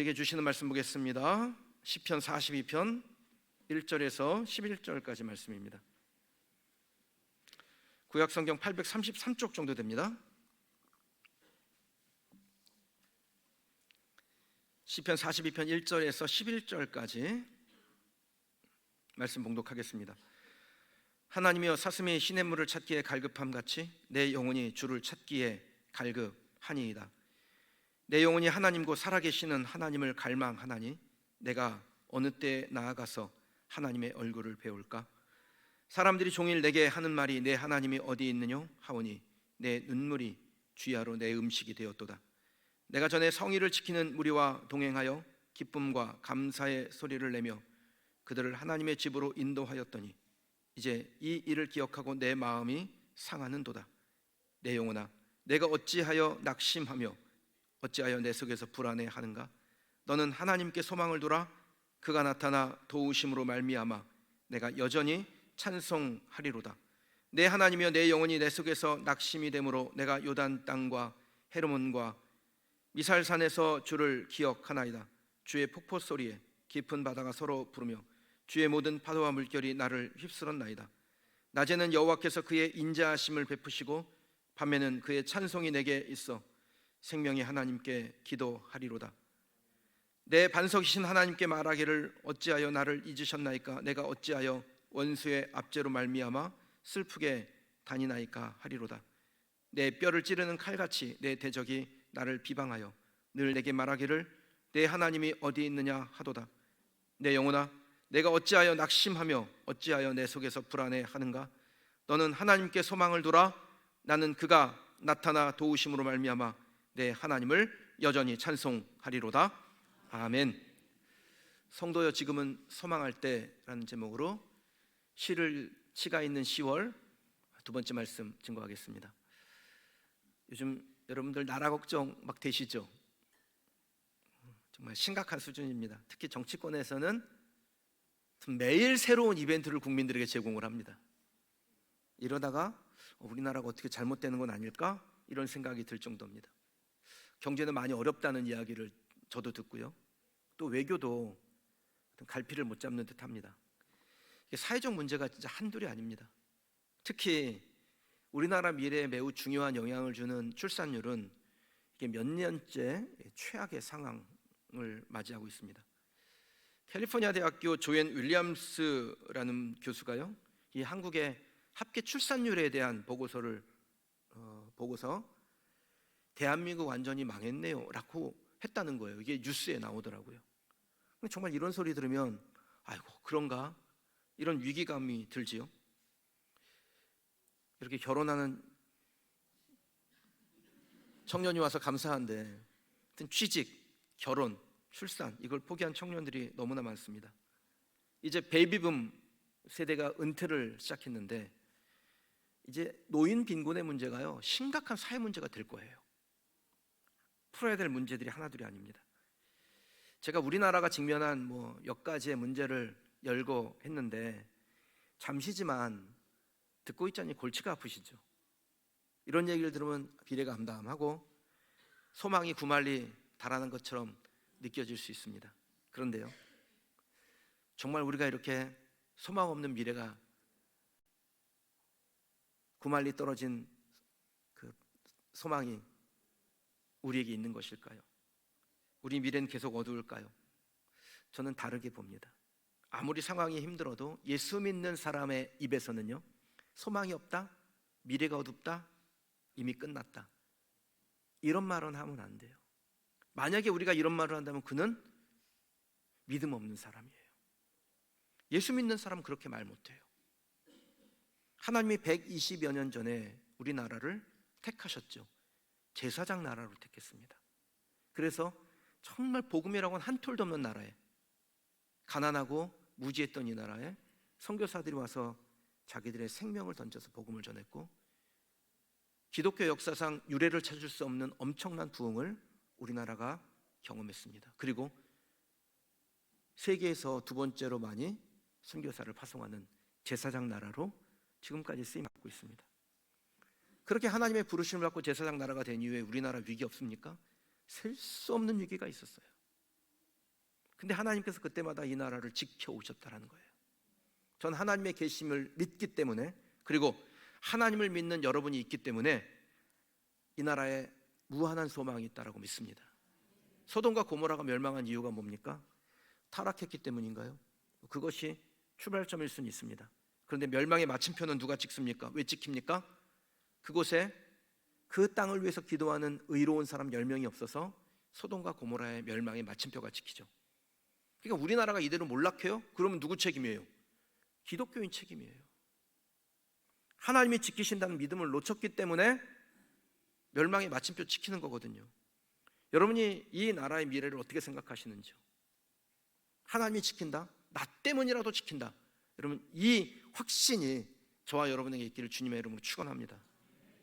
우리에게 주시는 말씀 보겠습니다. 시편 42편 1절에서 11절까지 말씀입니다. 구약성경 833쪽 정도 됩니다. 시편 42편 1절에서 11절까지 말씀 봉독하겠습니다. 하나님이여, 사슴이 시냇물을 찾기에 갈급함같이 내 영혼이 주를 찾기에 갈급하니이다. 내 영혼이 하나님과 살아계시는 하나님을 갈망하나니 내가 어느 때에 나아가서 하나님의 얼굴을 배울까? 사람들이 종일 내게 하는 말이 내 하나님이 어디 있느냐 하오니 내 눈물이 주야로 내 음식이 되었도다. 내가 전에 성의를 지키는 무리와 동행하여 기쁨과 감사의 소리를 내며 그들을 하나님의 집으로 인도하였더니 이제 이 일을 기억하고 내 마음이 상하는도다. 내 영혼아, 내가 어찌하여 낙심하며 어찌하여 내 속에서 불안해하는가? 너는 하나님께 소망을 두라. 그가 나타나 도우심으로 말미암아 내가 여전히 찬송하리로다. 내 하나님이여, 내 영혼이 내 속에서 낙심이 되므로 내가 요단 땅과 헤르몬과 미살산에서 주를 기억하나이다. 주의 폭포 소리에 깊은 바다가 서로 부르며 주의 모든 파도와 물결이 나를 휩쓸었나이다. 낮에는 여호와께서 그의 인자하심을 베푸시고 밤에는 그의 찬송이 내게 있어 생명의 하나님께 기도하리로다. 내 반석이신 하나님께 말하기를 어찌하여 나를 잊으셨나이까? 내가 어찌하여 원수의 압제로 말미암아 슬프게 다니나이까 하리로다. 내 뼈를 찌르는 칼같이 내 대적이 나를 비방하여 늘 내게 말하기를 내 하나님이 어디 있느냐 하도다. 내 영혼아, 내가 어찌하여 낙심하며 어찌하여 내 속에서 불안해하는가? 너는 하나님께 소망을 두라. 나는 그가 나타나 도우심으로 말미암아 내 하나님을 여전히 찬송하리로다. 아멘. 성도여, 지금은 소망할 때라는 제목으로 시를 치가 있는 10월 두 번째 말씀 증거하겠습니다. 요즘 여러분들 나라 걱정 막 되시죠? 정말 심각한 수준입니다. 특히 정치권에서는 매일 새로운 이벤트를 국민들에게 제공을 합니다. 이러다가 우리나라가 어떻게 잘못되는 건 아닐까? 이런 생각이 들 정도입니다. 경제는 많이 어렵다는 이야기를 저도 듣고요. 또 외교도 갈피를 못 잡는 듯합니다. 사회적 문제가 진짜 한둘이 아닙니다. 특히 우리나라 미래에 매우 중요한 영향을 주는 출산율은 이게 몇 년째 최악의 상황을 맞이하고 있습니다. 캘리포니아 대학교 조앤 윌리엄스라는 교수가요, 이 한국의 합계 출산율에 대한 보고서 대한민국 완전히 망했네요 라고 했다는 거예요. 이게 뉴스에 나오더라고요. 정말 이런 소리 들으면 아이고 그런가? 이런 위기감이 들지요. 이렇게 결혼하는 청년이 와서 감사한데 취직, 결혼, 출산 이걸 포기한 청년들이 너무나 많습니다. 이제 베이비붐 세대가 은퇴를 시작했는데 이제 노인 빈곤의 문제가요 심각한 사회 문제가 될 거예요. 풀어야 될 문제들이 하나둘이 아닙니다. 제가 우리나라가 직면한 몇 가지의 문제를 열거 했는데 잠시지만 듣고 있자니 골치가 아프시죠? 이런 얘기를 들으면 비례가 암담하고 소망이 구말리 달하는 것처럼 느껴질 수 있습니다. 그런데요, 정말 우리가 이렇게 소망 없는 미래가 구말리 떨어진 그 소망이 우리에게 있는 것일까요? 우리 미래는 계속 어두울까요? 저는 다르게 봅니다. 아무리 상황이 힘들어도 예수 믿는 사람의 입에서는요, 소망이 없다, 미래가 어둡다, 이미 끝났다, 이런 말은 하면 안 돼요. 만약에 우리가 이런 말을 한다면 그는 믿음 없는 사람이에요. 예수 믿는 사람은 그렇게 말 못해요. 하나님이 120여 년 전에 우리나라를 택하셨죠. 제사장 나라로 택했습니다. 그래서 정말 복음이라고는 한 톨도 없는 나라에, 가난하고 무지했던 이 나라에 선교사들이 와서 자기들의 생명을 던져서 복음을 전했고, 기독교 역사상 유례를 찾을 수 없는 엄청난 부흥을 우리나라가 경험했습니다. 그리고 세계에서 두 번째로 많이 선교사를 파송하는 제사장 나라로 지금까지 쓰임받고 있습니다. 그렇게 하나님의 부르심을 받고 제사장 나라가 된 이후에 우리나라 위기 없습니까? 셀 수 없는 위기가 있었어요. 근데 하나님께서 그때마다 이 나라를 지켜오셨다는 거예요. 전 하나님의 계심을 믿기 때문에, 그리고 하나님을 믿는 여러분이 있기 때문에 이 나라에 무한한 소망이 있다고 믿습니다. 소돔과 고모라가 멸망한 이유가 뭡니까? 타락했기 때문인가요? 그것이 출발점일 수는 있습니다. 그런데 멸망의 마침표는 누가 찍습니까? 왜 찍힙니까? 그곳에 그 땅을 위해서 기도하는 의로운 사람 10명이 없어서 소돔과 고모라의 멸망의 마침표가 찍히죠. 그러니까 우리나라가 이대로 몰락해요? 그러면 누구 책임이에요? 기독교인 책임이에요. 하나님이 지키신다는 믿음을 놓쳤기 때문에 멸망의 마침표 지키는 거거든요. 여러분이 이 나라의 미래를 어떻게 생각하시는지요? 하나님이 지킨다? 나 때문이라도 지킨다. 여러분, 이 확신이 저와 여러분에게 있기를 주님의 이름으로 축원합니다.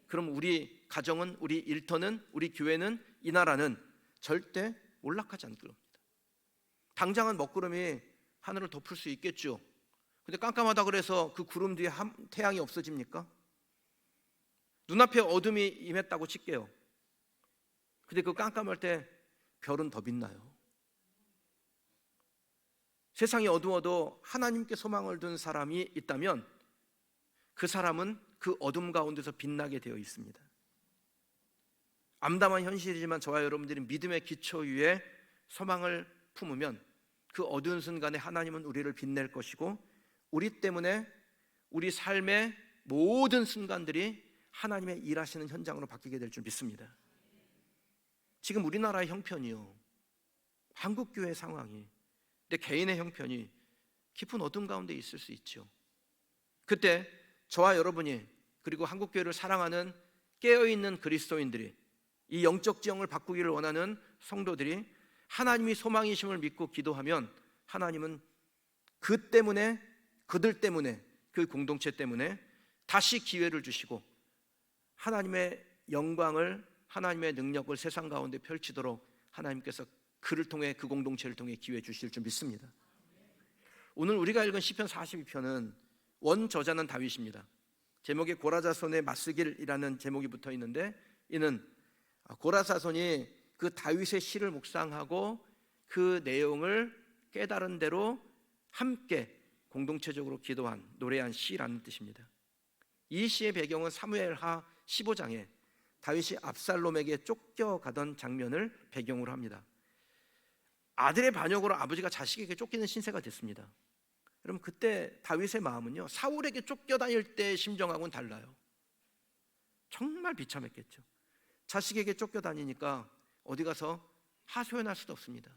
그럼 우리 가정은, 우리 일터는, 우리 교회는, 이 나라는 절대 올락하지 않을 겁니다. 당장은 먹구름이 하늘을 덮을 수 있겠죠. 근데 깜깜하다 그래서 그 구름 뒤에 태양이 없어집니까? 눈앞에 어둠이 임했다고 칠게요. 근데 그 깜깜할 때 별은 더 빛나요. 세상이 어두워도 하나님께 소망을 둔 사람이 있다면 그 사람은 그 어둠 가운데서 빛나게 되어 있습니다. 암담한 현실이지만 저와 여러분들이 믿음의 기초 위에 소망을 품으면 그 어두운 순간에 하나님은 우리를 빛낼 것이고, 우리 때문에 우리 삶의 모든 순간들이 하나님의 일하시는 현장으로 바뀌게 될 줄 믿습니다. 지금 우리나라의 형편이요, 한국교회 상황이, 내 개인의 형편이 깊은 어둠 가운데 있을 수 있죠. 그때 저와 여러분이, 그리고 한국교회를 사랑하는 깨어있는 그리스도인들이, 이 영적 지형을 바꾸기를 원하는 성도들이 하나님이 소망이심을 믿고 기도하면 하나님은 그 때문에, 그들 때문에, 그 공동체 때문에 다시 기회를 주시고 하나님의 영광을, 하나님의 능력을 세상 가운데 펼치도록 하나님께서 그를 통해, 그 공동체를 통해 기회 주실 줄 믿습니다. 오늘 우리가 읽은 시편 42편은 원저자는 다윗입니다. 제목에 고라자손의 맞쓰길이라는 제목이 붙어 있는데, 이는 고라자손이 그 다윗의 시를 묵상하고 그 내용을 깨달은 대로 함께 공동체적으로 기도한, 노래한 시라는 뜻입니다. 이 시의 배경은 사무엘하 15장에 다윗이 압살롬에게 쫓겨가던 장면을 배경으로 합니다. 아들의 반역으로 아버지가 자식에게 쫓기는 신세가 됐습니다. 여러분, 그때 다윗의 마음은요, 사울에게 쫓겨다닐 때의 심정하고는 달라요. 정말 비참했겠죠. 자식에게 쫓겨다니니까 어디 가서 하소연할 수도 없습니다.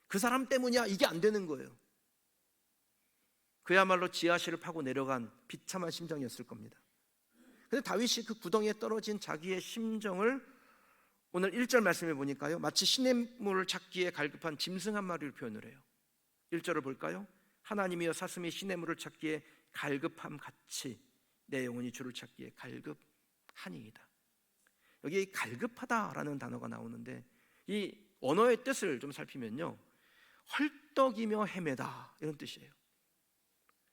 그 사람 때문이야, 이게 안 되는 거예요. 그야말로 지하실을 파고 내려간 비참한 심정이었을 겁니다. 그런데 다윗이 그 구덩이에 떨어진 자기의 심정을 오늘 1절 말씀해 보니까요, 마치 시냇물을 찾기에 갈급한 짐승 한 마리를 표현을 해요. 1절을 볼까요? 하나님이여 사슴이 시냇물을 찾기에 갈급함 같이 내 영혼이 주를 찾기에 갈급하니이다. 여기 갈급하다라는 단어가 나오는데, 이 언어의 뜻을 좀 살피면요, 헐떡이며 헤매다, 이런 뜻이에요.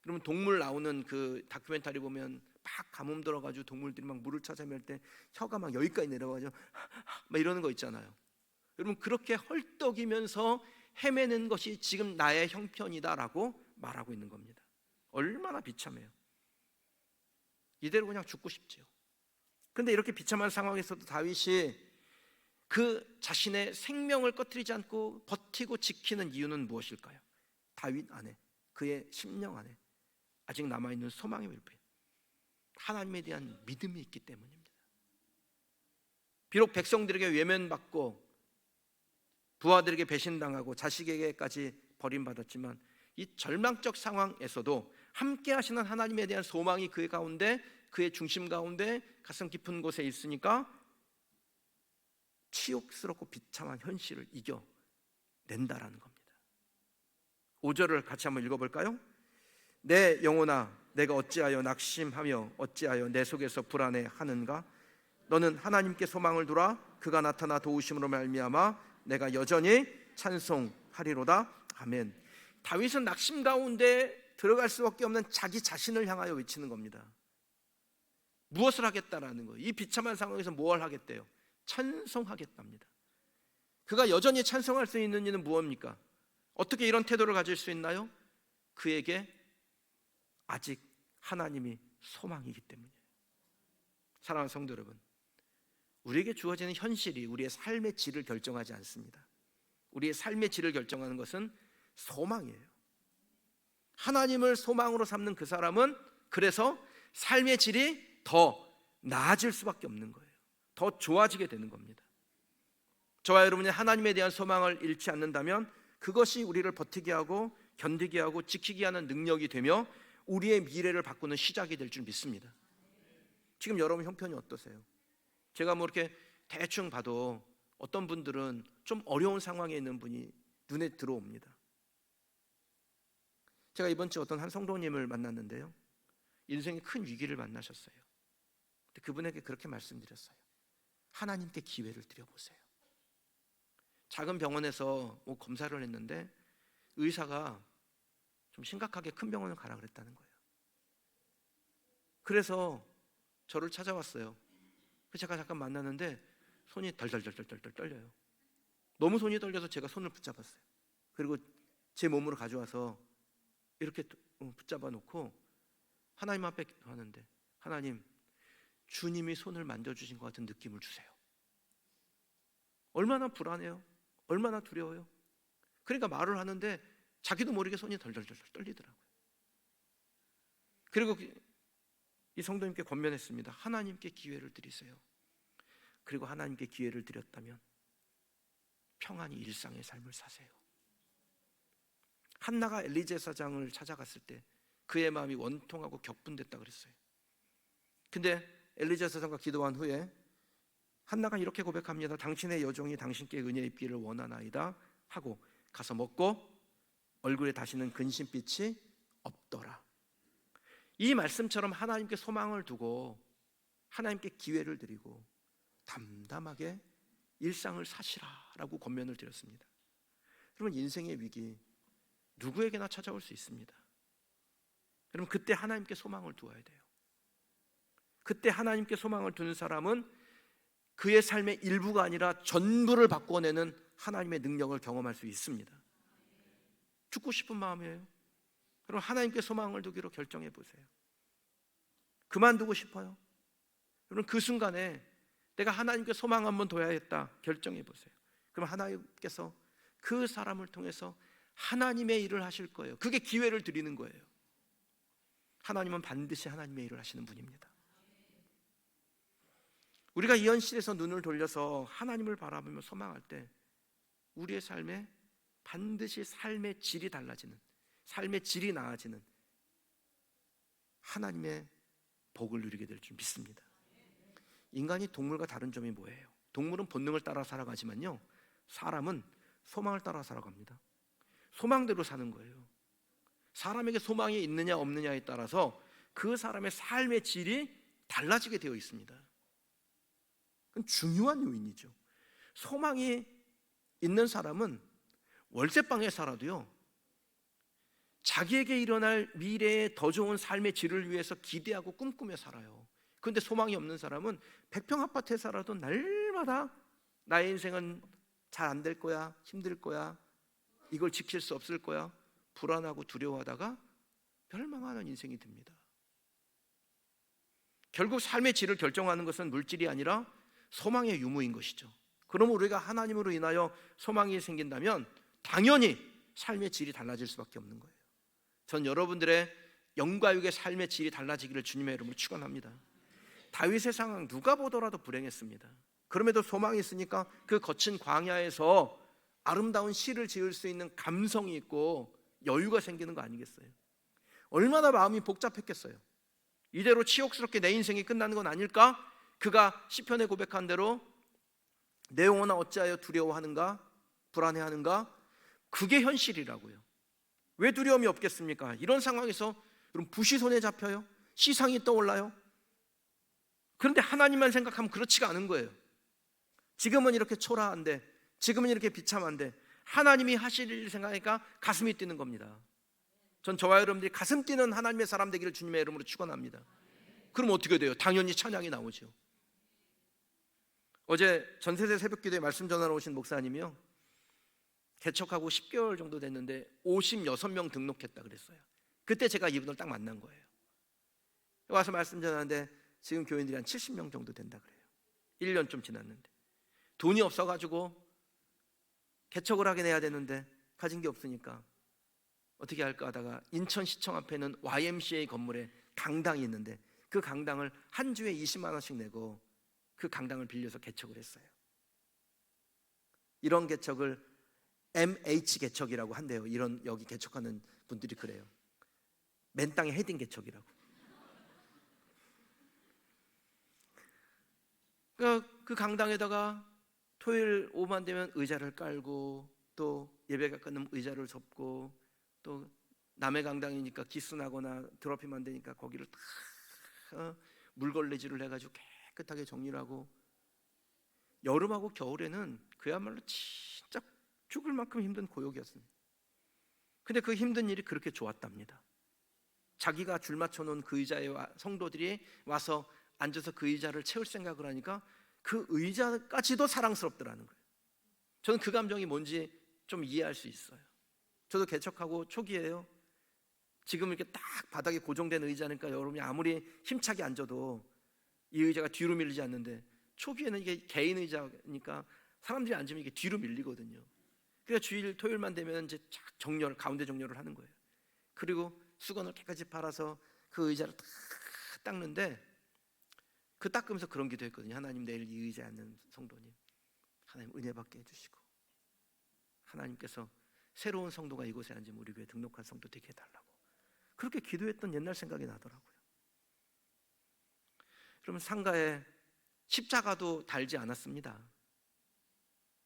그러면 동물 나오는 그 다큐멘터리 보면 막 가뭄 들어가지고 동물들이 막 물을 찾아 헤맬 때 혀가 막 여기까지 내려가지고 막 이러는 거 있잖아요. 여러분, 그렇게 헐떡이면서 헤매는 것이 지금 나의 형편이다라고 말하고 있는 겁니다. 얼마나 비참해요. 이대로 그냥 죽고 싶지요. 그런데 이렇게 비참한 상황에서도 다윗이 그 자신의 생명을 꺼트리지 않고 버티고 지키는 이유는 무엇일까요? 다윗 안에, 그의 심령 안에 아직 남아있는 소망의 일부에 하나님에 대한 믿음이 있기 때문입니다. 비록 백성들에게 외면받고 부하들에게 배신당하고 자식에게까지 버림받았지만 이 절망적 상황에서도 함께 하시는 하나님에 대한 소망이 그의 가운데, 그의 중심 가운데 가슴 깊은 곳에 있으니까 치욕스럽고 비참한 현실을 이겨낸다라는 겁니다. 5절을 같이 한번 읽어볼까요? 내 영혼아, 내가 어찌하여 낙심하며 어찌하여 내 속에서 불안해하는가? 너는 하나님께 소망을 두라. 그가 나타나 도우심으로 말미암아 내가 여전히 찬송하리로다. 아멘. 다윗은 낙심 가운데 들어갈 수밖에 없는 자기 자신을 향하여 외치는 겁니다. 무엇을 하겠다라는 거예요. 이 비참한 상황에서 뭘 하겠대요? 찬송하겠답니다. 그가 여전히 찬송할 수 있는 이는 무엇입니까? 어떻게 이런 태도를 가질 수 있나요? 그에게 아직 하나님이 소망이기 때문이에요. 사랑하는 성도 여러분, 우리에게 주어지는 현실이 우리의 삶의 질을 결정하지 않습니다. 우리의 삶의 질을 결정하는 것은 소망이에요. 하나님을 소망으로 삼는 그 사람은 그래서 삶의 질이 더 나아질 수밖에 없는 거예요. 더 좋아지게 되는 겁니다. 저와 여러분이 하나님에 대한 소망을 잃지 않는다면 그것이 우리를 버티게 하고 견디게 하고 지키게 하는 능력이 되며 우리의 미래를 바꾸는 시작이 될 줄 믿습니다. 지금 여러분 형편이 어떠세요? 제가 뭐 이렇게 대충 봐도 어떤 분들은 좀 어려운 상황에 있는 분이 눈에 들어옵니다. 제가 이번 주 어떤 한 성도님을 만났는데요, 인생의 큰 위기를 만나셨어요. 근데 그분에게 그렇게 말씀드렸어요. 하나님께 기회를 드려보세요. 작은 병원에서 뭐 검사를 했는데 의사가 좀 심각하게 큰 병원을 가라 그랬다는 거예요. 그래서 저를 찾아왔어요. 그래서 제가 잠깐 만났는데 손이 덜덜덜덜덜 떨려요. 너무 손이 떨려서 제가 손을 붙잡았어요. 그리고 제 몸으로 가져와서 이렇게 붙잡아 놓고 하나님 앞에 기도하는데, 하나님, 주님이 손을 만져주신 것 같은 느낌을 주세요. 얼마나 불안해요? 얼마나 두려워요? 그러니까 말을 하는데 자기도 모르게 손이 덜덜덜 떨리더라고요. 그리고 이 성도님께 권면했습니다. 하나님께 기회를 드리세요. 그리고 하나님께 기회를 드렸다면 평안히 일상의 삶을 사세요. 한나가 엘리제 사장을 찾아갔을 때 그의 마음이 원통하고 격분됐다 그랬어요. 근데 엘리제 사장과 기도한 후에 한나가 이렇게 고백합니다. 당신의 여종이 당신께 은혜 입기를 원하나이다 하고 가서 먹고 얼굴에 다시는 근심빛이 없더라. 이 말씀처럼 하나님께 소망을 두고 하나님께 기회를 드리고 담담하게 일상을 사시라라고 권면을 드렸습니다. 여러분, 인생의 위기 누구에게나 찾아올 수 있습니다. 여러분, 그때 하나님께 소망을 두어야 돼요. 그때 하나님께 소망을 두는 사람은 그의 삶의 일부가 아니라 전부를 바꿔내는 하나님의 능력을 경험할 수 있습니다. 죽고 싶은 마음이에요. 그럼 하나님께 소망을 두기로 결정해 보세요. 그만두고 싶어요. 여러분, 그 순간에 내가 하나님께 소망 한번 둬야겠다 결정해 보세요. 그럼 하나님께서 그 사람을 통해서 하나님의 일을 하실 거예요. 그게 기회를 드리는 거예요. 하나님은 반드시 하나님의 일을 하시는 분입니다. 우리가 이 현실에서 눈을 돌려서 하나님을 바라보며 소망할 때 우리의 삶에 반드시 삶의 질이 달라지는, 삶의 질이 나아지는 하나님의 복을 누리게 될 줄 믿습니다. 인간이 동물과 다른 점이 뭐예요? 동물은 본능을 따라 살아가지만요, 사람은 소망을 따라 살아갑니다. 소망대로 사는 거예요. 사람에게 소망이 있느냐 없느냐에 따라서 그 사람의 삶의 질이 달라지게 되어 있습니다. 그건 중요한 요인이죠. 소망이 있는 사람은 월세방에 살아도요, 자기에게 일어날 미래의 더 좋은 삶의 질을 위해서 기대하고 꿈꾸며 살아요. 그런데 소망이 없는 사람은 100평 아파트에 살아도 날마다 나의 인생은 잘 안 될 거야, 힘들 거야, 이걸 지킬 수 없을 거야, 불안하고 두려워하다가 멸망하는 인생이 됩니다. 결국 삶의 질을 결정하는 것은 물질이 아니라 소망의 유무인 것이죠. 그럼 우리가 하나님으로 인하여 소망이 생긴다면 당연히 삶의 질이 달라질 수밖에 없는 거예요. 전 여러분들의 영과 육의 삶의 질이 달라지기를 주님의 이름으로 축원합니다. 다윗의 상황 누가 보더라도 불행했습니다. 그럼에도 소망이 있으니까 그 거친 광야에서 아름다운 시를 지을 수 있는 감성이 있고 여유가 생기는 거 아니겠어요? 얼마나 마음이 복잡했겠어요. 이대로 치욕스럽게 내 인생이 끝나는 건 아닐까? 그가 시편에 고백한 대로 내 영혼아 어찌하여 두려워하는가, 불안해하는가? 그게 현실이라고요. 왜 두려움이 없겠습니까? 이런 상황에서 여러분, 붓이 손에 잡혀요? 시상이 떠올라요? 그런데 하나님만 생각하면 그렇지가 않은 거예요. 지금은 이렇게 초라한데, 지금은 이렇게 비참한데 하나님이 하실 일 생각하니까 가슴이 뛰는 겁니다. 전 저와 여러분들이 가슴 뛰는 하나님의 사람 되기를 주님의 이름으로 축원합니다. 그럼 어떻게 돼요? 당연히 찬양이 나오죠. 어제 전세대 새벽기도에 말씀 전하러 오신 목사님이요, 개척하고 10개월 정도 됐는데 56명 등록했다 그랬어요. 그때 제가 이분을 딱 만난 거예요. 와서 말씀 전하는데 지금 교인들이 한 70명 정도 된다 그래요. 1년 좀 지났는데 돈이 없어가지고 개척을 하긴 해야 되는데 가진 게 없으니까 어떻게 할까 하다가 인천시청 앞에는 YMCA 건물에 강당이 있는데 그 강당을 한 주에 20만 원씩 내고 그 강당을 빌려서 개척을 했어요. 이런 개척을 MH 개척이라고 한대요. 이런 여기 개척하는 분들이 그래요. 맨 땅에 헤딩 개척이라고. 그러니까 그 강당에다가 토요일 오후만 되면 의자를 깔고 또 예배가 끝나면 의자를 접고 또 남의 강당이니까 기스나거나 더럽히면 안 되니까 거기를 다 물걸레질을 해가지고 깨끗하게 정리를 하고, 여름하고 겨울에는 그야말로 진짜 죽을 만큼 힘든 고역이었습니다. 근데 그 힘든 일이 그렇게 좋았답니다. 자기가 줄 맞춰놓은 그 의자에 성도들이 와서 앉아서 그 의자를 채울 생각을 하니까 그 의자까지도 사랑스럽더라는 거예요. 저는 그 감정이 뭔지 좀 이해할 수 있어요. 저도 개척하고 초기에요. 지금 이렇게 딱 바닥에 고정된 의자니까 여러분이 아무리 힘차게 앉아도 이 의자가 뒤로 밀리지 않는데, 초기에는 이게 개인 의자니까 사람들이 앉으면 이게 뒤로 밀리거든요. 그래서 주일 토요일만 되면 이제 정렬, 가운데 정렬을 하는 거예요. 그리고 수건을 깨끗이 빨아서 그 의자를 딱 닦는데, 그 닦으면서 그런 기도 했거든요. 하나님, 내일 이 의자에 앉는 성도님 하나님 은혜 받게 해주시고, 하나님께서 새로운 성도가 이곳에 앉으면 우리 교회 등록한 성도 되게 해달라고 그렇게 기도했던 옛날 생각이 나더라고요. 그러면 상가에 십자가도 달지 않았습니다.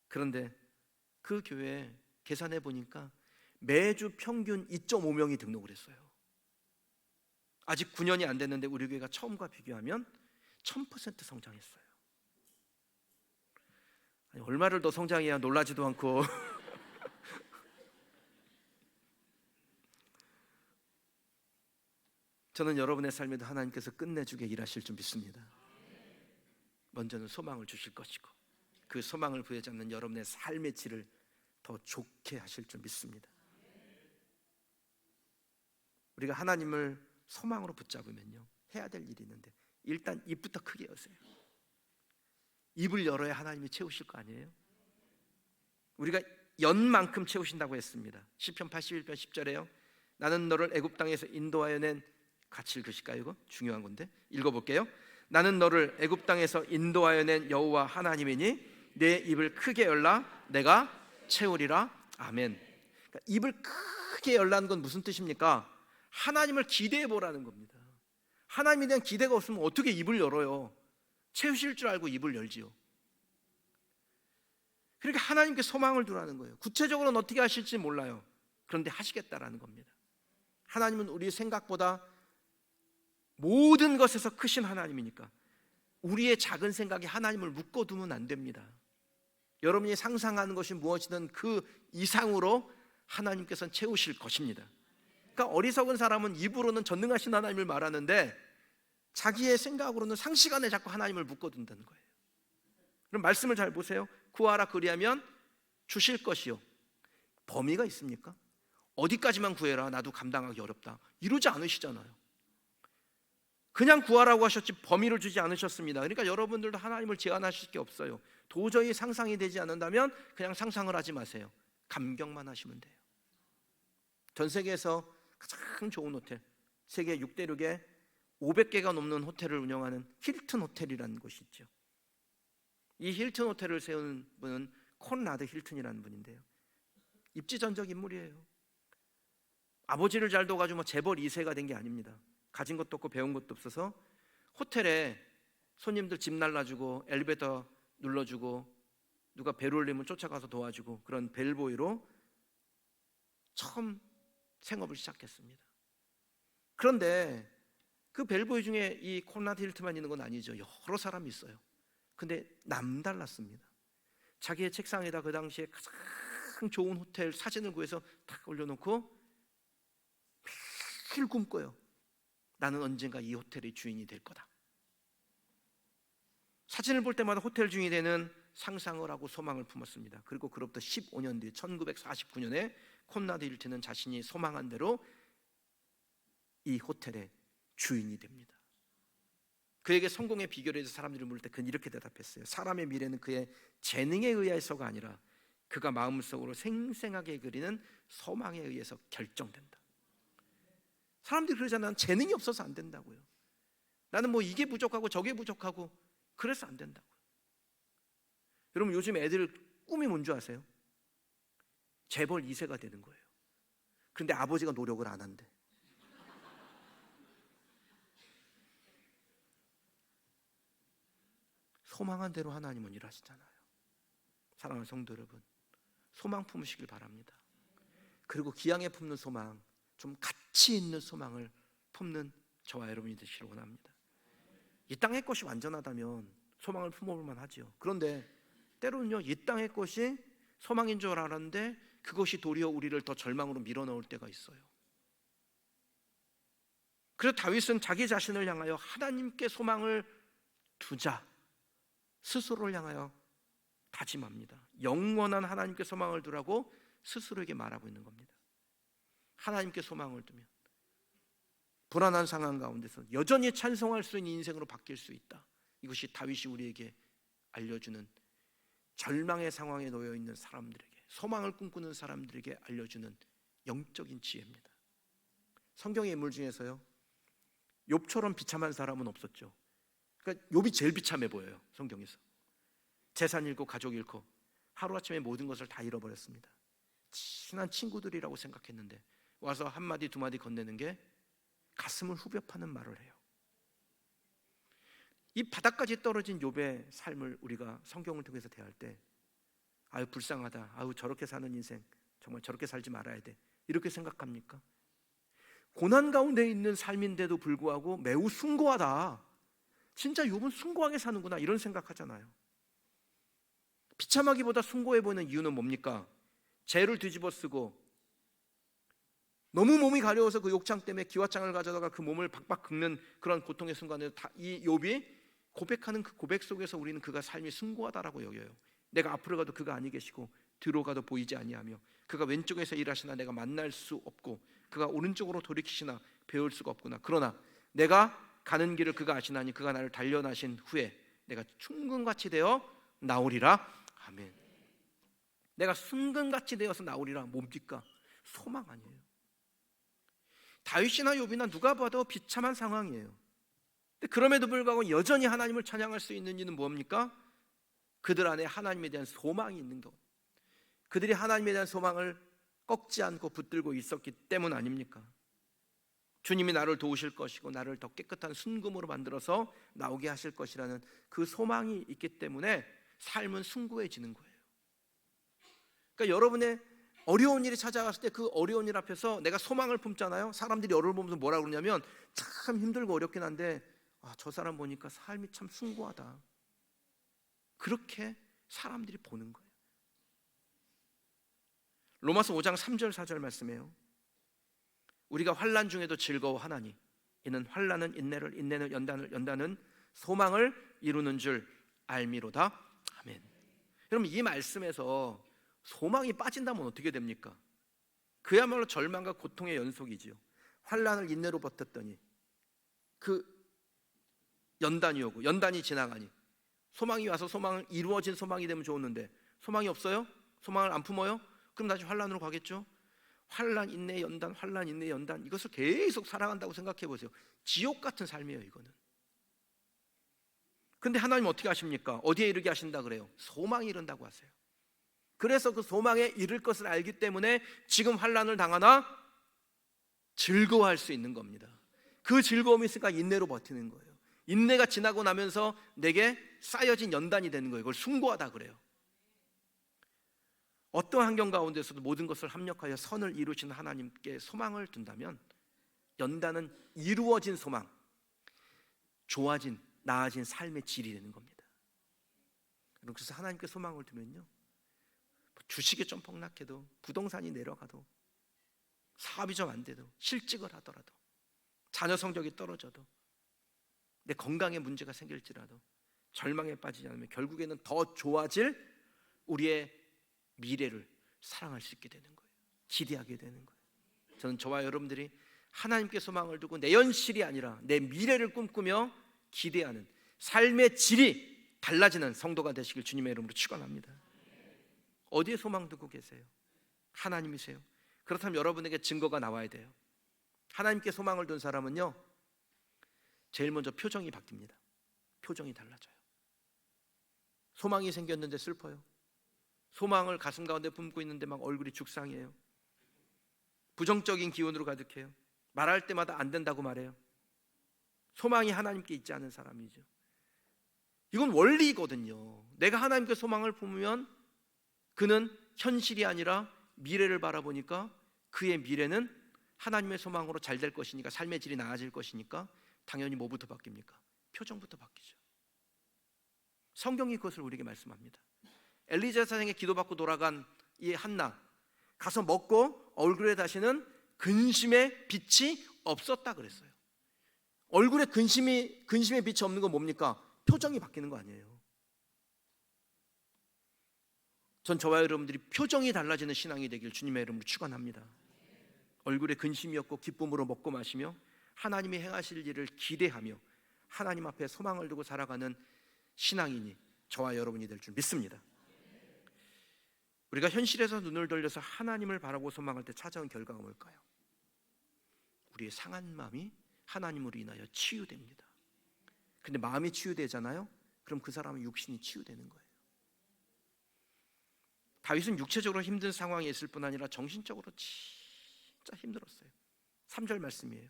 그런데 그 교회에 계산해 보니까 매주 평균 2.5명이 등록을 했어요. 아직 9년이 안 됐는데 우리 교회가 처음과 비교하면 1000% 성장했어요. 아니, 얼마를 더 성장해야 놀라지도 않고 저는 여러분의 삶에도 하나님께서 끝내주게 일하실 줄 믿습니다. 먼저는 소망을 주실 것이고 그 소망을 부여잡는 여러분의 삶의 질을 더 좋게 하실 줄 믿습니다. 우리가 하나님을 소망으로 붙잡으면요, 해야 될 일이 있는데 일단 입부터 크게 여세요. 입을 열어야 하나님이 채우실 거 아니에요? 우리가 연만큼 채우신다고 했습니다. 시편 81편 10절에요 나는 너를 애굽 땅에서 인도하여 낸, 같이 읽으실까요? 이거 중요한 건데 읽어볼게요. 나는 너를 애굽 땅에서 인도하여 낸 여호와 하나님이니 내 입을 크게 열라 내가 채우리라. 아멘. 그러니까 입을 크게 열라는 건 무슨 뜻입니까? 하나님을 기대해 보라는 겁니다. 하나님에 대한 기대가 없으면 어떻게 입을 열어요? 채우실 줄 알고 입을 열지요. 그러니까 하나님께 소망을 두라는 거예요. 구체적으로는 어떻게 하실지 몰라요. 그런데 하시겠다라는 겁니다. 하나님은 우리 생각보다 모든 것에서 크신 하나님이니까 우리의 작은 생각에 하나님을 묶어두면 안 됩니다. 여러분이 상상하는 것이 무엇이든 그 이상으로 하나님께서는 채우실 것입니다. 그러니까 어리석은 사람은 입으로는 전능하신 하나님을 말하는데 자기의 생각으로는 상식 안에 자꾸 하나님을 묶어둔다는 거예요. 그럼 말씀을 잘 보세요. 구하라 그리하면 주실 것이요. 범위가 있습니까? 어디까지만 구해라 나도 감당하기 어렵다 이러지 않으시잖아요. 그냥 구하라고 하셨지 범위를 주지 않으셨습니다. 그러니까 여러분들도 하나님을 제한하실 게 없어요. 도저히 상상이 되지 않는다면 그냥 상상을 하지 마세요. 감격만 하시면 돼요. 전 세계에서 가장 좋은 호텔, 세계 6대륙에 500개가 넘는 호텔을 운영하는 힐튼 호텔이라는 곳이 있죠. 이 힐튼 호텔을 세운 분은 콘라드 힐튼이라는 분인데요, 입지전적 인물이에요. 아버지를 잘 둬가지고 뭐 재벌 2세가 된 게 아닙니다. 가진 것도 없고 배운 것도 없어서 호텔에 손님들 집 날라주고 엘리베이터 눌러주고 누가 배를 올리면 쫓아가서 도와주고 그런 벨보이로 처음 생업을 시작했습니다. 그런데 그 벨보이 중에 이 콘라드 힐튼만 있는 건 아니죠. 여러 사람이 있어요. 근데 남달랐습니다. 자기의 책상에다 그 당시에 가장 좋은 호텔 사진을 구해서 탁 올려놓고 매일 꿈꿔요. 나는 언젠가 이 호텔의 주인이 될 거다. 사진을 볼 때마다 호텔 주인이 되는 상상을 하고 소망을 품었습니다. 그리고 그로부터 15년 뒤 1949년에 콘라드 힐튼은 자신이 소망한 대로 이 호텔의 주인이 됩니다. 그에게 성공의 비결에 대해서 사람들이 물을 때 그는 이렇게 대답했어요. 사람의 미래는 그의 재능에 의해서가 아니라 그가 마음속으로 생생하게 그리는 소망에 의해서 결정된다. 사람들이 그러잖아요. 재능이 없어서 안 된다고요. 나는 뭐 이게 부족하고 저게 부족하고 그래서 안 된다고요. 여러분, 요즘 애들 꿈이 뭔 줄 아세요? 재벌 2세가 되는 거예요. 그런데 아버지가 노력을 안 한대. 소망한 대로 하나님은 일하시잖아요. 사랑하는 성도 여러분, 소망 품으시길 바랍니다. 그리고 기왕에 품는 소망, 좀 가치 있는 소망을 품는 저와 여러분이 되시길 원합니다. 이 땅의 것이 완전하다면 소망을 품어볼 만하죠. 그런데 때로는요, 이 땅의 것이 소망인 줄 알았는데 그것이 도리어 우리를 더 절망으로 밀어넣을 때가 있어요. 그래서 다윗은 자기 자신을 향하여 하나님께 소망을 두자 스스로를 향하여 다짐합니다. 영원한 하나님께 소망을 두라고 스스로에게 말하고 있는 겁니다. 하나님께 소망을 두면 불안한 상황 가운데서 여전히 찬송할 수 있는 인생으로 바뀔 수 있다. 이것이 다윗이 우리에게 알려주는, 절망의 상황에 놓여 있는 사람들에게, 소망을 꿈꾸는 사람들에게 알려주는 영적인 지혜입니다. 성경의 인물 중에서요, 욥처럼 비참한 사람은 없었죠. 그러니까 욥이 제일 비참해 보여요. 성경에서 재산 잃고 가족 잃고 하루아침에 모든 것을 다 잃어버렸습니다. 친한 친구들이라고 생각했는데 와서 한마디 두마디 건네는 게 가슴을 후벼 파는 말을 해요. 이 바닥까지 떨어진 욥의 삶을 우리가 성경을 통해서 대할 때 아유 불쌍하다, 아유 저렇게 사는 인생 정말 저렇게 살지 말아야 돼, 이렇게 생각합니까? 고난 가운데 있는 삶인데도 불구하고 매우 숭고하다, 진짜 욥은 숭고하게 사는구나, 이런 생각하잖아요. 비참하기보다 숭고해 보이는 이유는 뭡니까? 죄를 뒤집어 쓰고 너무 몸이 가려워서 그 욕창 때문에 기와장을 가져다가 그 몸을 박박 긁는 그런 고통의 순간에 이 욥이 고백하는 그 고백 속에서 우리는 그가 삶이 숭고하다라고 여겨요. 내가 앞으로 가도 그가 아니 계시고 뒤로 가도 보이지 아니하며 그가 왼쪽에서 일하시나 내가 만날 수 없고 그가 오른쪽으로 돌이키시나 배울 수가 없구나. 그러나 내가 가는 길을 그가 아시나니 그가 나를 단련하신 후에 내가 충근같이 되어 나오리라. 아멘. 내가 순금같이 되어서 나오리라. 뭡니까? 소망 아니에요? 다윗이나 욥이나 누가 봐도 비참한 상황이에요. 그럼에도 불구하고 여전히 하나님을 찬양할 수 있는 이유는 뭡니까? 그들 안에 하나님에 대한 소망이 있는 것. 그들이 하나님에 대한 소망을 꺾지 않고 붙들고 있었기 때문 아닙니까? 주님이 나를 도우실 것이고 나를 더 깨끗한 순금으로 만들어서 나오게 하실 것이라는 그 소망이 있기 때문에 삶은 숭고해지는 거예요. 그러니까 여러분의 어려운 일이 찾아왔을 때 그 어려운 일 앞에서 내가 소망을 품잖아요. 사람들이 여러분을 보면서 뭐라고 그러냐면 참 힘들고 어렵긴 한데 저 사람 보니까 삶이 참 숭고하다, 그렇게 사람들이 보는 거예요. 로마서 5장 3절 4절 말씀이에요. 우리가 환난 중에도 즐거워하나니 이는 환난은 인내를, 인내는 연단은 소망을 이루는 줄 알미로다. 아멘. 여러분, 이 말씀에서 소망이 빠진다면 어떻게 됩니까? 그야말로 절망과 고통의 연속이지요. 환난을 인내로 버텼더니 그 연단이 오고 연단이 지나가니 소망이 와서 소망을 이루어진 소망이 되면 좋았는데 소망이 없어요? 소망을 안 품어요? 그럼 다시 환난으로 가겠죠? 환난 인내 연단, 환난 인내 연단, 이것을 계속 살아간다고 생각해 보세요. 지옥 같은 삶이에요, 이거는. 근데 하나님 어떻게 하십니까? 어디에 이르게 하신다 그래요? 소망이 이른다고 하세요. 그래서 그 소망에 이를 것을 알기 때문에 지금 환난을 당하나 즐거워할 수 있는 겁니다. 그 즐거움이 있으니까 인내로 버티는 거예요. 인내가 지나고 나면서 내게 쌓여진 연단이 되는 거예요. 그걸 숭고하다 그래요. 어떠한 환경 가운데서도 모든 것을 합력하여 선을 이루시는 하나님께 소망을 둔다면 연단은 이루어진 소망, 좋아진, 나아진 삶의 질이 되는 겁니다. 그래서 하나님께 소망을 두면요, 주식이 좀 폭락해도, 부동산이 내려가도, 사업이 좀 안 돼도, 실직을 하더라도, 자녀 성적이 떨어져도, 내 건강에 문제가 생길지라도 절망에 빠지지 않으면 결국에는 더 좋아질 우리의 미래를 사랑할 수 있게 되는 거예요. 기대하게 되는 거예요. 저는 저와 여러분들이 하나님께 소망을 두고 내 현실이 아니라 내 미래를 꿈꾸며 기대하는 삶의 질이 달라지는 성도가 되시길 주님의 이름으로 축원합니다. 어디에 소망 두고 계세요? 하나님이세요. 그렇다면 여러분에게 증거가 나와야 돼요. 하나님께 소망을 둔 사람은요, 제일 먼저 표정이 바뀝니다. 표정이 달라져요. 소망이 생겼는데 슬퍼요. 소망을 가슴 가운데 품고 있는데 막 얼굴이 죽상해요. 부정적인 기운으로 가득해요. 말할 때마다 안 된다고 말해요. 소망이 하나님께 있지 않은 사람이죠. 이건 원리거든요. 내가 하나님께 소망을 품으면 그는 현실이 아니라 미래를 바라보니까 그의 미래는 하나님의 소망으로 잘 될 것이니까, 삶의 질이 나아질 것이니까 당연히 뭐부터 바뀝니까? 표정부터 바뀌죠. 성경이 그것을 우리에게 말씀합니다. 엘리자 사생의 기도받고 돌아간 이 한나, 가서 먹고 얼굴에 다시는 근심의 빛이 없었다 그랬어요. 얼굴에 근심의 빛이 없는 건 뭡니까? 표정이 바뀌는 거 아니에요. 전 저와 여러분들이 표정이 달라지는 신앙이 되길 주님의 이름으로 축원합니다. 얼굴에 근심이 없고 기쁨으로 먹고 마시며 하나님이 행하실 일을 기대하며 하나님 앞에 소망을 두고 살아가는 신앙인이 저와 여러분이 될 줄 믿습니다. 우리가 현실에서 눈을 돌려서 하나님을 바라고 소망할 때 찾아온 결과가 뭘까요? 우리의 상한 마음이 하나님으로 인하여 치유됩니다. 근데 마음이 치유되잖아요? 그럼 그 사람은 육신이 치유되는 거예요. 다윗은 육체적으로 힘든 상황에 있을 뿐 아니라 정신적으로 진짜 힘들었어요. 3절 말씀이에요.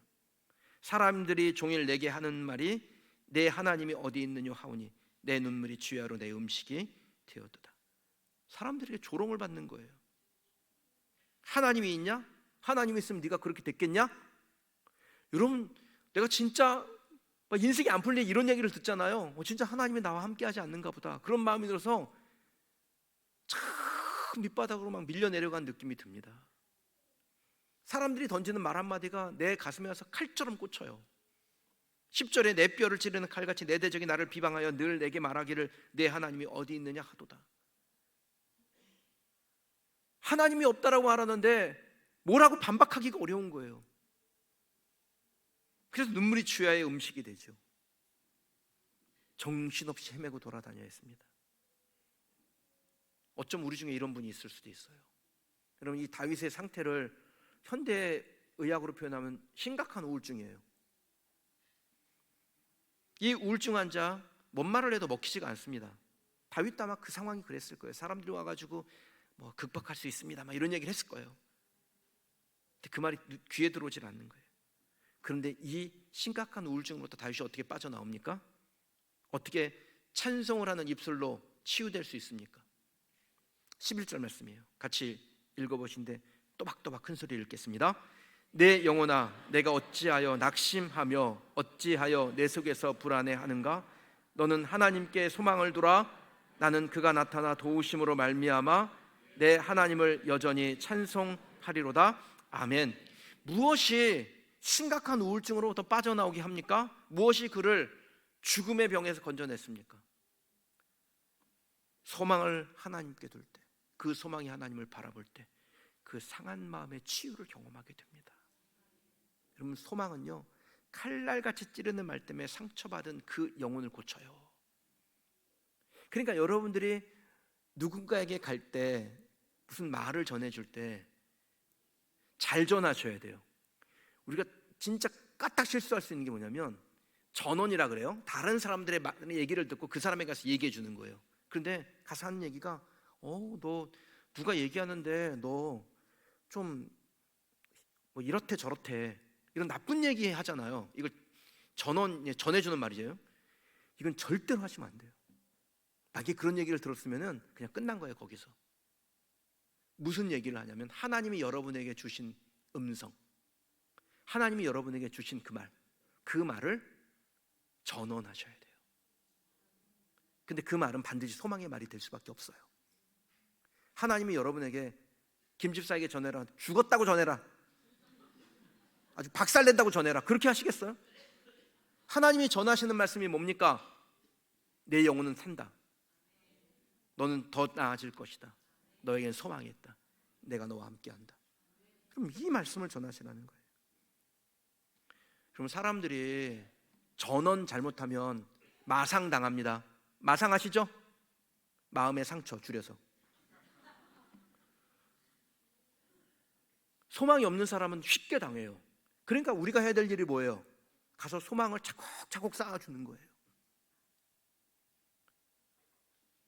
사람들이 종일 내게 하는 말이 내 하나님이 어디 있느냐 하오니 내 눈물이 주야로 내 음식이 되었도다. 사람들에게 조롱을 받는 거예요. 하나님이 있냐? 하나님이 있으면 네가 그렇게 됐겠냐? 여러분, 내가 진짜 인생이 안 풀리게 이런 얘기를 듣잖아요. 진짜 하나님이 나와 함께 하지 않는가 보다, 그런 마음이 들어서 참 밑바닥으로 막 밀려 내려간 느낌이 듭니다. 사람들이 던지는 말 한마디가 내 가슴에 와서 칼처럼 꽂혀요. 10절에 내 뼈를 찌르는 칼같이 내 대적이 나를 비방하여 늘 내게 말하기를 내 하나님이 어디 있느냐 하도다. 하나님이 없다라고 말하는데 뭐라고 반박하기가 어려운 거예요. 그래서 눈물이 주야의 음식이 되죠. 정신없이 헤매고 돌아다녀야 했습니다. 어쩜 우리 중에 이런 분이 있을 수도 있어요. 여러분, 이 다윗의 상태를 현대 의학으로 표현하면 심각한 우울증이에요. 이 우울증 환자 뭔 말을 해도 먹히지가 않습니다. 다윗도 아마 그 상황이 그랬을 거예요. 사람들이 와가지고 뭐 극복할 수 있습니다 막 이런 얘기를 했을 거예요. 근데 그 말이 귀에 들어오질 않는 거예요. 그런데 이 심각한 우울증으로부터 다윗이 어떻게 빠져나옵니까? 어떻게 찬송을 하는 입술로 치유될 수 있습니까? 11절 말씀이에요. 같이 읽어보신데 또박또박 큰 소리를 읽겠습니다. 내 영혼아, 내가 어찌하여 낙심하며 어찌하여 내 속에서 불안해하는가? 너는 하나님께 소망을 두라. 나는 그가 나타나 도우심으로 말미암아 내 하나님을 여전히 찬송하리로다. 아멘. 무엇이 심각한 우울증으로부터 빠져나오게 합니까? 무엇이 그를 죽음의 병에서 건져냈습니까? 소망을 하나님께 둘 때, 그 소망이 하나님을 바라볼 때 그 상한 마음의 치유를 경험하게 됩니다. 여러분, 소망은요, 칼날같이 찌르는 말 때문에 상처받은 그 영혼을 고쳐요. 그러니까 여러분들이 누군가에게 갈 때, 무슨 말을 전해줄 때 잘 전하셔야 돼요. 우리가 진짜 까딱 실수할 수 있는 게 뭐냐면 전언이라 그래요. 다른 사람들의 얘기를 듣고 그 사람에게 가서 얘기해 주는 거예요. 그런데 가서 하는 얘기가 너 누가 얘기하는데 너 좀 뭐 이렇대 저렇대 이런 나쁜 얘기 하잖아요. 이걸 전해주는 말이에요. 이건 절대로 하시면 안 돼요. 만약에 그런 얘기를 들었으면 그냥 끝난 거예요. 거기서 무슨 얘기를 하냐면 하나님이 여러분에게 주신 음성, 하나님이 여러분에게 주신 그 말을 전언하셔야 돼요. 근데 그 말은 반드시 소망의 말이 될 수밖에 없어요. 하나님이 여러분에게 김집사에게 전해라, 죽었다고 전해라, 아주 박살낸다고 전해라, 그렇게 하시겠어요? 하나님이 전하시는 말씀이 뭡니까? 내 영혼은 산다. 너는 더 나아질 것이다. 너에겐 소망이 있다. 내가 너와 함께한다. 그럼 이 말씀을 전하시라는 거예요. 그럼 사람들이 전원 잘못하면 마상 당합니다. 마상 아시죠? 마음의 상처, 줄여서. 소망이 없는 사람은 쉽게 당해요. 그러니까 우리가 해야 될 일이 뭐예요? 가서 소망을 차곡차곡 쌓아주는 거예요.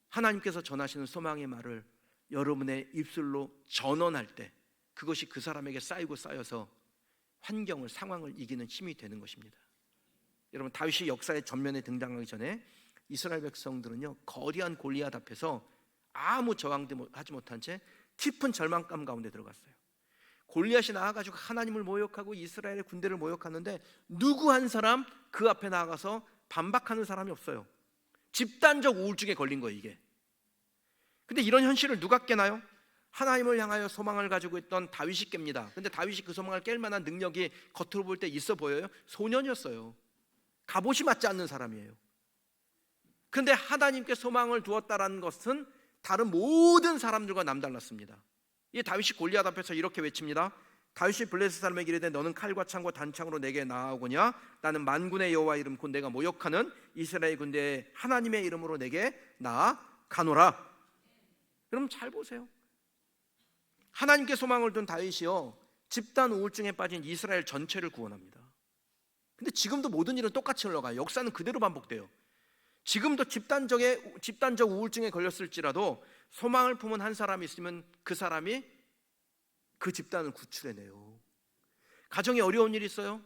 하나님께서 전하시는 소망의 말을 여러분의 입술로 전언할 때 그것이 그 사람에게 쌓이고 쌓여서 환경을, 상황을 이기는 힘이 되는 것입니다. 여러분, 다윗이 역사의 전면에 등장하기 전에 이스라엘 백성들은요, 거대한 골리앗 앞에서 아무 저항도 하지 못한 채 깊은 절망감 가운데 들어갔어요. 골리앗이 나와가지고 하나님을 모욕하고 이스라엘의 군대를 모욕하는데 누구 한 사람 그 앞에 나가서 반박하는 사람이 없어요. 집단적 우울증에 걸린 거예요, 이게. 근데 이런 현실을 누가 깨나요? 하나님을 향하여 소망을 가지고 있던 다윗이 깹니다. 근데 다윗이 그 소망을 깰 만한 능력이 겉으로 볼 때 있어 보여요? 소년이었어요. 갑옷이 맞지 않는 사람이에요. 근데 하나님께 소망을 두었다라는 것은 다른 모든 사람들과 남달랐습니다. 이 다윗이 골리앗 앞에서 이렇게 외칩니다. 다윗이 블레셋 사람에게 이르되 너는 칼과 창과 단창으로 내게 나아오거냐? 나는 만군의 여호와 이름 곧 내가 모욕하는 이스라엘 군대의 하나님의 이름으로 내게 나아가노라. 여러분 잘 보세요. 하나님께 소망을 둔 다윗이요, 집단 우울증에 빠진 이스라엘 전체를 구원합니다. 근데 지금도 모든 일은 똑같이 흘러가요. 역사는 그대로 반복돼요. 지금도 집단적 우울증에 걸렸을지라도 소망을 품은 한 사람이 있으면 그 사람이 그 집단을 구출해내요. 가정에 어려운 일이 있어요?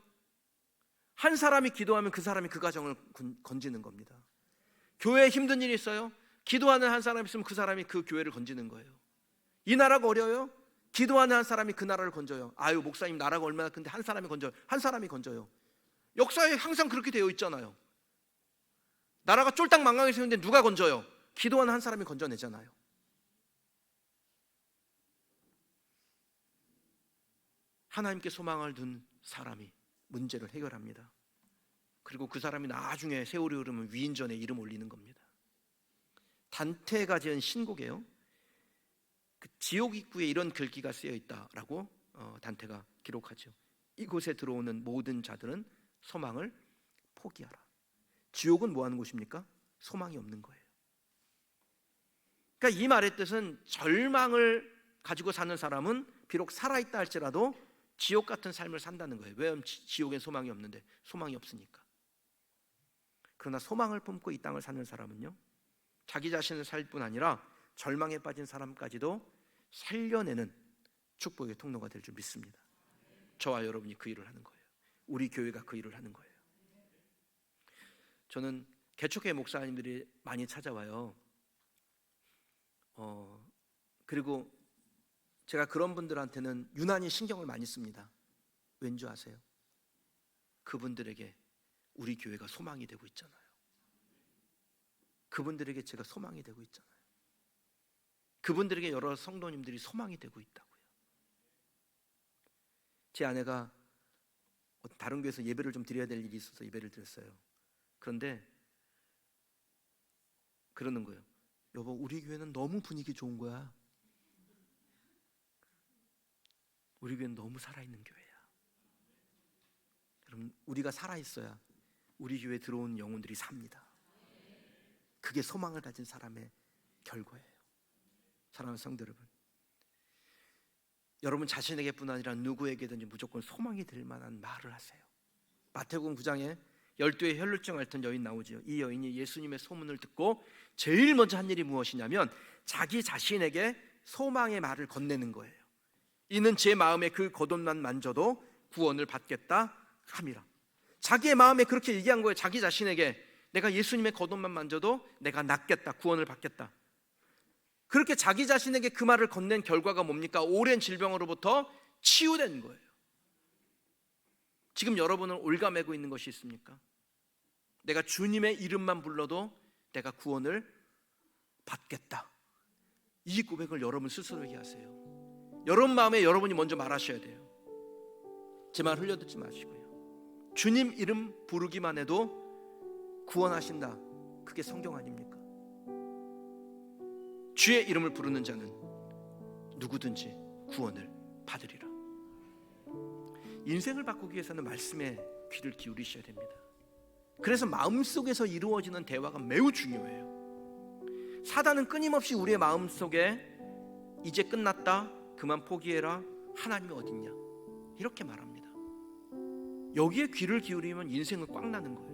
한 사람이 기도하면 그 사람이 그 가정을 건지는 겁니다. 교회에 힘든 일이 있어요? 기도하는 한 사람이 있으면 그 사람이 그 교회를 건지는 거예요. 이 나라가 어려워요? 기도하는 한 사람이 그 나라를 건져요. 아유, 목사님 나라가 얼마나 큰데 한 사람이 건져요. 한 사람이 건져요. 역사에 항상 그렇게 되어 있잖아요. 나라가 쫄딱 망강에 세우는데 누가 건져요? 기도하는 한 사람이 건져내잖아요. 하나님께 소망을 둔 사람이 문제를 해결합니다. 그리고 그 사람이 나중에 세월이 흐르면 위인전에 이름 올리는 겁니다. 단테가 지은 신곡이에요. 그 지옥 입구에 이런 글귀가 쓰여 있다라고 단테가 기록하죠. 이곳에 들어오는 모든 자들은 소망을 포기하라. 지옥은 뭐 하는 곳입니까? 소망이 없는 거예요. 그러니까 이 말의 뜻은 절망을 가지고 사는 사람은 비록 살아있다 할지라도 지옥 같은 삶을 산다는 거예요. 왜냐하면 지옥엔 소망이 없는데, 소망이 없으니까. 그러나 소망을 품고 이 땅을 사는 사람은요, 자기 자신을 살 뿐 아니라 절망에 빠진 사람까지도 살려내는 축복의 통로가 될 줄 믿습니다. 저와 여러분이 그 일을 하는 거예요. 우리 교회가 그 일을 하는 거예요. 저는 개척회 목사님들이 많이 찾아와요. 그리고 제가 그런 분들한테는 유난히 신경을 많이 씁니다. 왠지 아세요? 그분들에게 우리 교회가 소망이 되고 있잖아요. 그분들에게 제가 소망이 되고 있잖아요. 그분들에게 여러 성도님들이 소망이 되고 있다고요. 제 아내가 다른 교회에서 예배를 좀 드려야 될 일이 있어서 예배를 드렸어요. 그런데 그러는 거예요. 여보, 우리 교회는 너무 분위기 좋은 거야. 우리 교회는 너무 살아있는 교회야. 여러분, 우리가 살아있어야 우리 교회에 들어온 영혼들이 삽니다. 그게 소망을 가진 사람의 결과예요. 사랑하는 성도 여러분, 여러분 자신에게뿐 아니라 누구에게든지 무조건 소망이 될 만한 말을 하세요. 마태복음 9장에 12의 혈루증 앓던 여인 나오지요. 이 여인이 예수님의 소문을 듣고 제일 먼저 한 일이 무엇이냐면 자기 자신에게 소망의 말을 건네는 거예요. 이는 제 마음에 그 겉옷만 만져도 구원을 받겠다 함이라. 자기의 마음에 그렇게 얘기한 거예요. 자기 자신에게 내가 예수님의 겉옷만 만져도 내가 낫겠다, 구원을 받겠다. 그렇게 자기 자신에게 그 말을 건넨 결과가 뭡니까? 오랜 질병으로부터 치유된 거예요. 지금 여러분은 올가매고 있는 것이 있습니까? 내가 주님의 이름만 불러도 내가 구원을 받겠다. 이 고백을 여러분 스스로에게 하세요. 여러분 마음에 여러분이 먼저 말하셔야 돼요. 제 말 흘려듣지 마시고요. 주님 이름 부르기만 해도 구원하신다. 그게 성경 아닙니까? 주의 이름을 부르는 자는 누구든지 구원을 받으리라. 인생을 바꾸기 위해서는 말씀에 귀를 기울이셔야 됩니다. 그래서 마음속에서 이루어지는 대화가 매우 중요해요. 사단은 끊임없이 우리의 마음속에 이제 끝났다, 그만 포기해라, 하나님이 어딨냐 이렇게 말합니다. 여기에 귀를 기울이면 인생은 꽉 나는 거예요.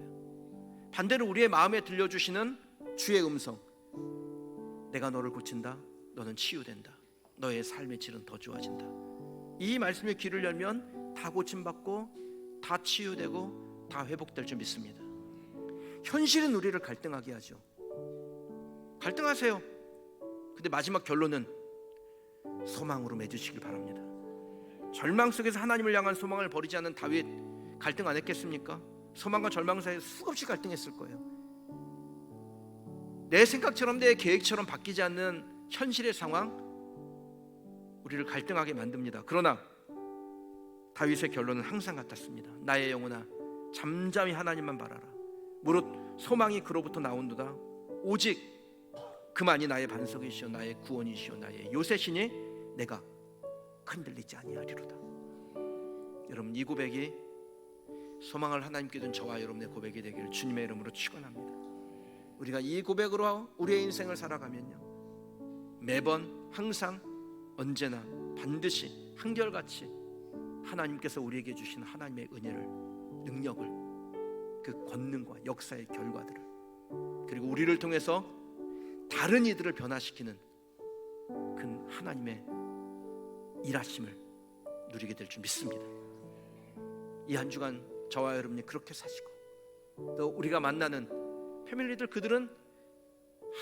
반대로 우리의 마음에 들려주시는 주의 음성, 내가 너를 고친다, 너는 치유된다, 너의 삶의 질은 더 좋아진다. 이 말씀에 귀를 열면 다 고침받고 다 치유되고 다 회복될 줄 믿습니다. 현실은 우리를 갈등하게 하죠. 갈등하세요. 근데 마지막 결론은 소망으로 맺으시길 바랍니다. 절망 속에서 하나님을 향한 소망을 버리지 않는 다윗 갈등 안 했겠습니까? 소망과 절망 사이에 수없이 갈등했을 거예요. 내 생각처럼 내 계획처럼 바뀌지 않는 현실의 상황 우리를 갈등하게 만듭니다. 그러나 다윗의 결론은 항상 같았습니다. 나의 영혼아 잠잠히 하나님만 바라라. 무릇 소망이 그로부터 나온도다. 오직 그만이 나의 반석이시오 나의 구원이시오 나의 요새시니 내가 흔들리지 아니하리로다. 여러분, 이 고백이 소망을 하나님께 둔 저와 여러분의 고백이 되기를 주님의 이름으로 축원합니다. 우리가 이 고백으로 우리의 인생을 살아가면요, 매번 항상 언제나 반드시 한결같이 하나님께서 우리에게 주신 하나님의 은혜를, 능력을, 그 권능과 역사의 결과들을, 그리고 우리를 통해서 다른 이들을 변화시키는 그 하나님의 일하심을 누리게 될 줄 믿습니다. 이 한 주간 저와 여러분이 그렇게 사시고, 또 우리가 만나는 패밀리들, 그들은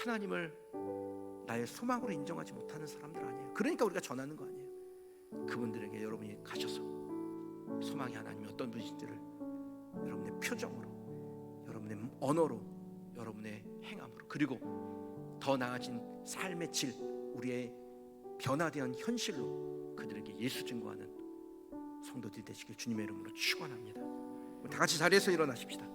하나님을 나의 소망으로 인정하지 못하는 사람들 아니에요. 그러니까 우리가 전하는 거 아니에요. 그분들에게 여러분이 가셔서 소망의 하나님이 어떤 분이신지를 여러분의 표정으로, 여러분의 언어로, 여러분의 행함으로, 그리고 더 나아진 삶의 질, 우리의 변화된 현실로 그들에게 예수 증거하는 성도들이 되시길 주님의 이름으로 축원합니다. 다 같이 자리에서 일어나십시다.